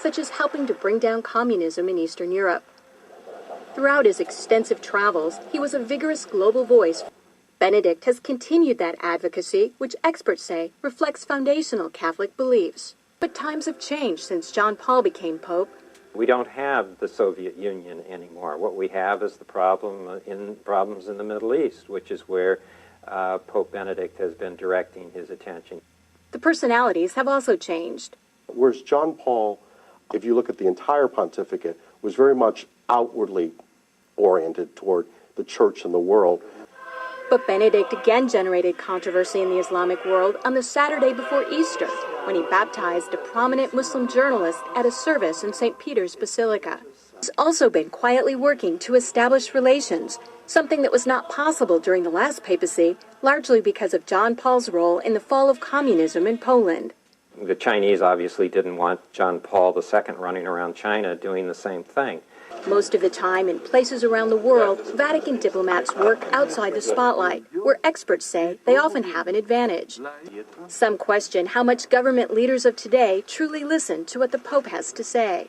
such as helping to bring down communism in Eastern Europe. Throughout his extensive travels, he was a vigorous global voice. Benedict has continued that advocacy, which experts say reflects foundational Catholic beliefs. But times have changed since John Paul became Pope. We don't have the Soviet Union anymore. What we have is the problems in the Middle East, which is where Pope Benedict has been directing his attention. The personalities have also changed. Whereas John Paul, if you look at the entire pontificate, was very much outwardly oriented toward the church and the world. But Benedict again generated controversy in the Islamic world on the Saturday before Easter, when he baptized a prominent Muslim journalist at a service in St. Peter's Basilica. He's also been quietly working to establish relations, something that was not possible during the last papacy, largely because of John Paul's role in the fall of communism in Poland. The Chinese obviously didn't want John Paul II running around China doing the same thing. Most of the time, in places around the world, Vatican diplomats work outside the spotlight, where experts say they often have an advantage. Some question how much government leaders of today truly listen to what the Pope has to say.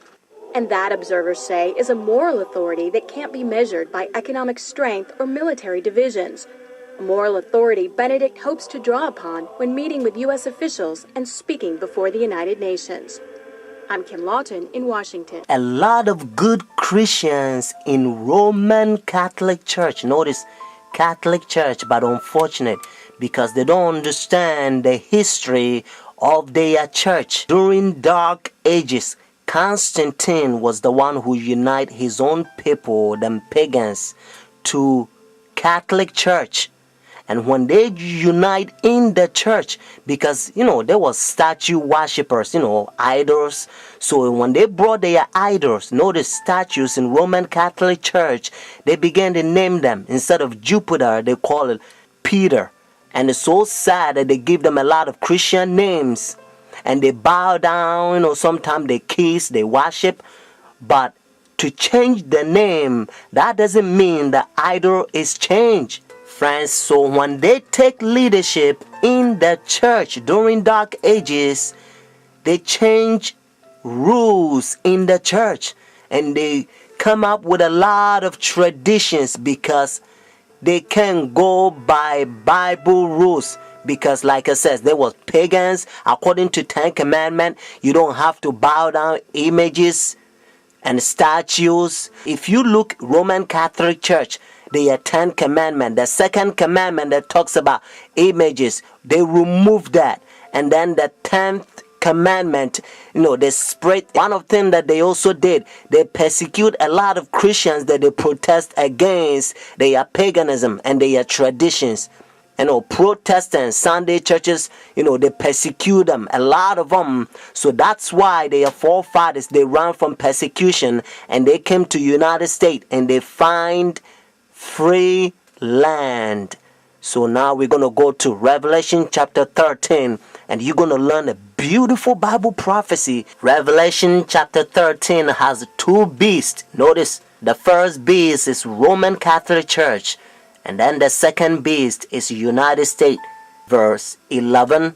And that, observers say, is a moral authority that can't be measured by economic strength or military divisions. A moral authority Benedict hopes to draw upon when meeting with U.S. officials and speaking before the United Nations. I'm Kim Lawton in Washington. A lot of good Christians in Roman Catholic Church, notice Catholic Church, but unfortunate because they don't understand the history of their church. During Dark Ages, Constantine was the one who united his own people, them pagans, to Catholic Church. And when they unite in the church, because, there was statue worshippers, idols. So when they brought their idols, notice statues in Roman Catholic Church, they began to name them. Instead of Jupiter, they call it Peter. And it's so sad that they give them a lot of Christian names. And they bow down, sometimes they kiss, they worship. But to change the name, that doesn't mean the idol is changed. Friends, so when they take leadership in the church during Dark Ages, they change rules in the church and they come up with a lot of traditions because they can't go by Bible rules. Because like I said, there was pagans. According to Ten Commandments, you don't have to bow down images and statues. If you look Roman Catholic Church, the 10 commandment, the second commandment that talks about images, they remove that. And then the 10th commandment, they spread. One of them that they also did, they persecute a lot of Christians that they protest against their paganism and their traditions. Protestants, Sunday churches, they persecute them, a lot of them. So that's why their forefathers, they ran from persecution and they came to United States and they find free land. So now we're going to go to Revelation chapter 13 and you're going to learn a beautiful Bible prophecy. Revelation chapter 13 has two beasts. Notice the first beast is Roman Catholic Church and then the second beast is United States. Verse 11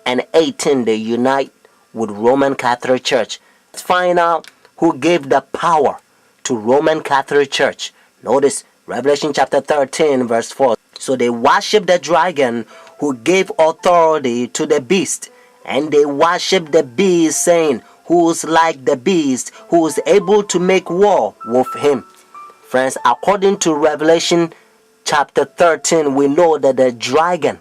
and 18 they unite with Roman Catholic Church. Let's find out who gave the power to Roman Catholic Church. Notice Revelation chapter 13 verse 4. So they worship the dragon who gave authority to the beast. And they worship the beast saying, who's like the beast, who is able to make war with him. Friends, according to Revelation chapter 13, we know that the dragon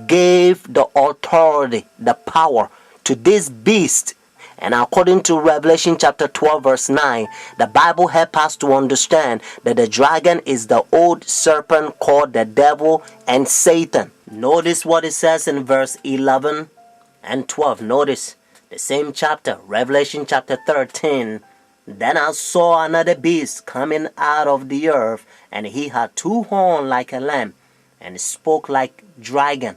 gave the authority, the power to this beast. And according to Revelation chapter 12 verse 9, the Bible helps us to understand that the dragon is the old serpent called the devil and Satan. Notice what it says in verse 11 and 12. Notice the same chapter, Revelation chapter 13. Then I saw another beast coming out of the earth, and he had two horns like a lamb, and spoke like dragon.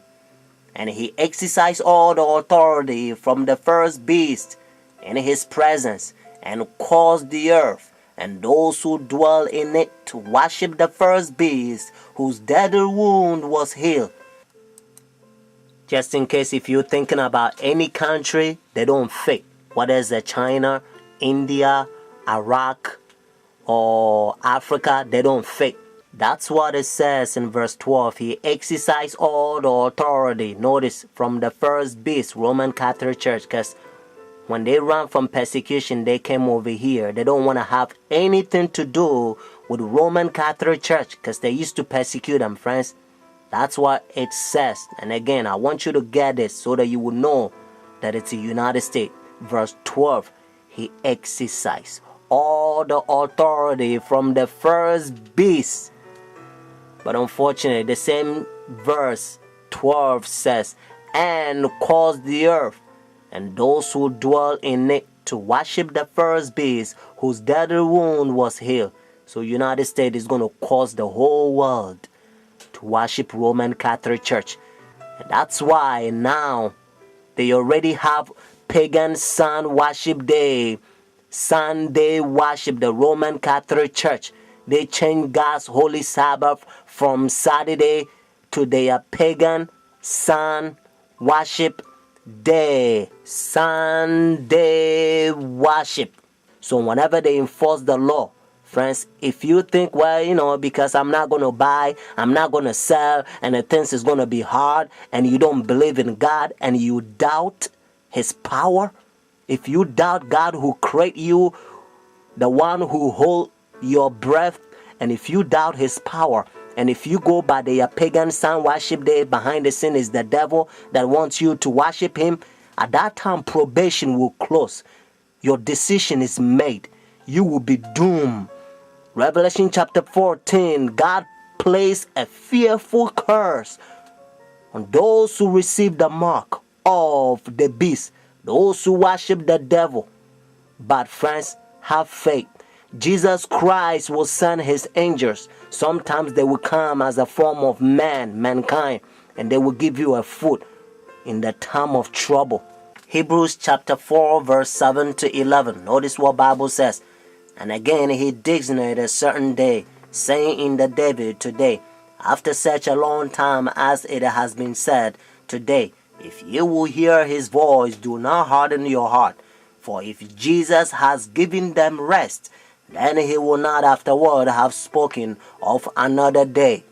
And he exercised all the authority from the first beast in his presence, and caused the earth and those who dwell in it to worship the first beast, whose deadly wound was healed. Just in case if you're thinking about any country, they don't fit. Whether it's China, India, Iraq, or Africa, they don't fit. That's what it says in verse 12. He exercised all the authority, notice, from the first beast, Roman Catholic Church, because when they ran from persecution, they came over here. They don't want to have anything to do with Roman Catholic Church because they used to persecute them, friends. That's what it says. And again, I want you to get this so that you will know that it's the United States. Verse 12, he exercised all the authority from the first beast. But unfortunately, the same verse 12 says, and caused the earth and those who dwell in it to worship the first beast whose deadly wound was healed. So United States is going to cause the whole world to worship Roman Catholic Church. And that's why now they already have pagan sun worship day, Sunday worship, the Roman Catholic Church. They changed God's holy Sabbath from Saturday to their pagan sun worship day, Sunday worship. So whenever they enforce the law, friends, if you think, well, because I'm not going to buy, I'm not going to sell, and the things is going to be hard, and you don't believe in God, and you doubt his power, if you doubt God who created you, the one who hold your breath, and if you doubt his power, and if you go by the pagan sun worship day, behind the scene is the devil that wants you to worship him, at that time probation will close. Your decision is made. You will be doomed. Revelation chapter 14, God placed a fearful curse on those who receive the mark of the beast, those who worship the devil. But friends, have faith. Jesus Christ will send his angels. Sometimes they will come as a form of mankind, and they will give you a food in the time of trouble. Hebrews chapter 4 verse 7 to 11. Notice what Bible says. And again he designated a certain day, saying in the David today, after such a long time as it has been said, today, if you will hear his voice, do not harden your heart. For if Jesus has given them rest, then he will not afterward have spoken of another day.